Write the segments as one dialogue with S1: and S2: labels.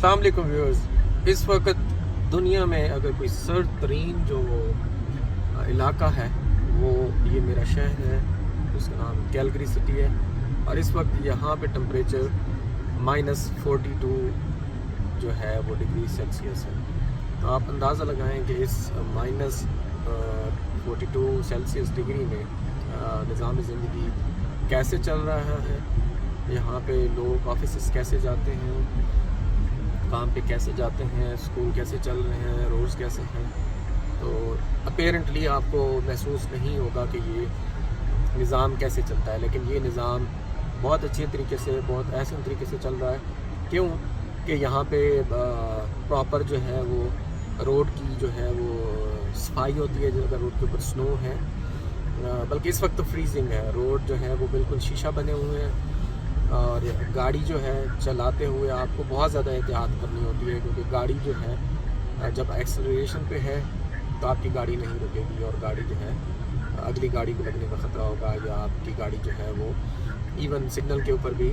S1: अस्सलाम वालेकुम व्यूअर्स। इस वक्त दुनिया में अगर कोई सर्द तरीन जो इलाका है वो ये मेरा शहर है, उसका नाम कैलगरी सिटी है, और इस वक्त यहाँ पे टेम्परेचर -42 जो है वो डिग्री सेल्सियस है। तो आप अंदाज़ा लगाएं कि इस -42 सेल्सियस डिग्री में निज़ाम ज़िंदगी कैसे चल रहा है, यहाँ पे लोग ऑफिस कैसे जाते हैं, काम पे कैसे जाते हैं, स्कूल कैसे चल रहे हैं, रोड्स कैसे हैं। तो अपेरेंटली आपको महसूस नहीं होगा कि ये निज़ाम कैसे चलता है, लेकिन ये निज़ाम बहुत अच्छे तरीके से, बहुत ऐसे तरीके से चल रहा है। क्यों कि यहाँ पे प्रॉपर जो है वो रोड की जो है वो सफाई होती है। जो अगर रोड के ऊपर स्नो है, बल्कि इस वक्त तो फ्रीजिंग है, रोड जो है वो बिल्कुल शीशा बने हुए हैं, और गाड़ी जो है चलाते हुए आपको बहुत ज़्यादा एहतियात करनी होती है, क्योंकि गाड़ी जो है जब एक्सेलरेशन पे है तो आपकी गाड़ी नहीं रुकेगी, और गाड़ी जो है अगली गाड़ी को लगने का ख़तरा होगा, या आपकी गाड़ी जो है वो इवन सिग्नल के ऊपर भी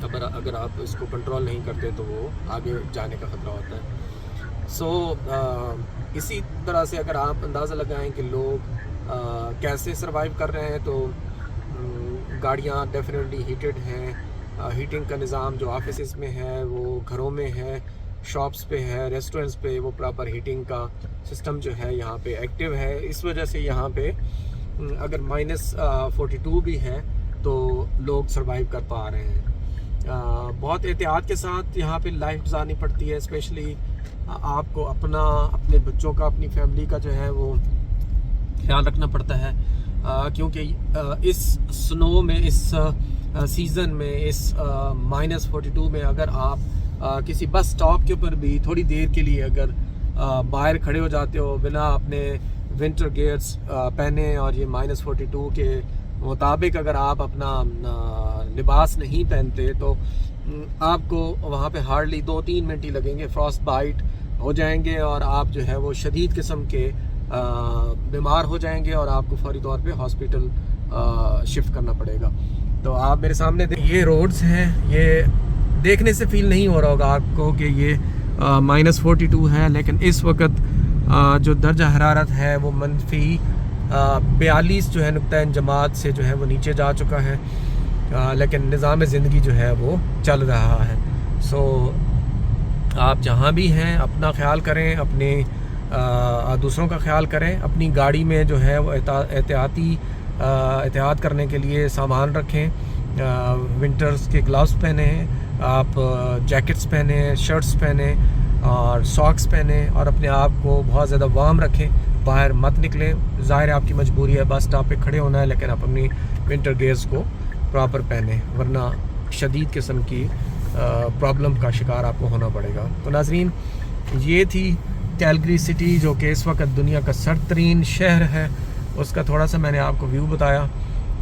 S1: अगर आप इसको कंट्रोल नहीं करते तो वो आगे जाने का ख़तरा होता है। इसी तरह से अगर आप अंदाज़ा लगाएं कि लोग कैसे सरवाइव कर रहे हैं, तो गाड़ियाँ डेफिनेटली हीटेड हैं। हीटिंग का निज़ाम जो ऑफिस में है, वो घरों में है, शॉप्स पे है, रेस्टोरेंट्स पे वो प्रॉपर हीटिंग का सिस्टम जो है यहाँ पे एक्टिव है। इस वजह से यहाँ पे अगर -42 भी है तो लोग सरवाइव कर पा रहे हैं। बहुत एहतियात के साथ यहाँ पे लाइफ गुजारनी पड़ती है। स्पेशली आपको अपने बच्चों का, अपनी फैमिली का जो है वो ख्याल रखना पड़ता है, क्योंकि इस स्नो में, इस सीज़न में, इस -42 में अगर आप किसी बस स्टॉप के ऊपर भी थोड़ी देर के लिए अगर बाहर खड़े हो जाते हो बिना अपने विंटर गियर्स पहने, और ये -42 के मुताबिक अगर आप अपना लिबास नहीं पहनते, तो आपको वहाँ पे हार्डली 2-3 मिनट ही लगेंगे, फ्रॉस्ट बाइट हो जाएंगे, और आप जो है वो शदीद किस्म के बीमार हो जाएंगे, और आपको फौरी तौर पे हॉस्पिटल शिफ्ट करना पड़ेगा। तो आप मेरे सामने ये रोड्स हैं, ये देखने से फील नहीं हो रहा होगा आपको कि ये -42 है, लेकिन इस वक्त जो दर्जा हरारत है वो -42 जो है नुक्ता जमात से जो है वो नीचे जा चुका है, लेकिन निज़ाम ज़िंदगी जो है वो चल रहा है। आप जहाँ भी हैं अपना ख्याल करें, अपने दूसरों का ख्याल करें, अपनी गाड़ी में जो है वो एहतियात करने के लिए सामान रखें। विंटर्स के ग्लव्स पहने, आप जैकेट्स पहने, शर्ट्स पहने और सॉक्स पहने, और अपने आप को बहुत ज़्यादा वार्म रखें, बाहर मत निकलें। ज़ाहिर है आपकी मजबूरी है, बस स्टॉप पे खड़े होना है, लेकिन आप अपनी विंटर गेयर्स को प्रॉपर पहने, वरना शदीद किस्म की प्रॉब्लम का शिकार आपको होना पड़ेगा। तो नाज़रीन, ये थी कैलगरी सिटी, जो कि इस वक्त दुनिया का सर्द तरीन शहर है, उसका थोड़ा सा मैंने आपको व्यू बताया।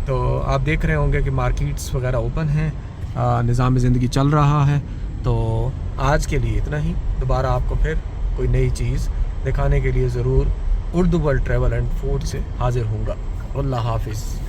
S1: तो आप देख रहे होंगे कि मार्केट्स वगैरह ओपन हैं, निज़ाम ज़िंदगी चल रहा है। तो आज के लिए इतना ही। दोबारा आपको फिर कोई नई चीज़ दिखाने के लिए ज़रूर Urdu world travel and food से हाज़िर होऊंगा। अल्लाह हाफिज़।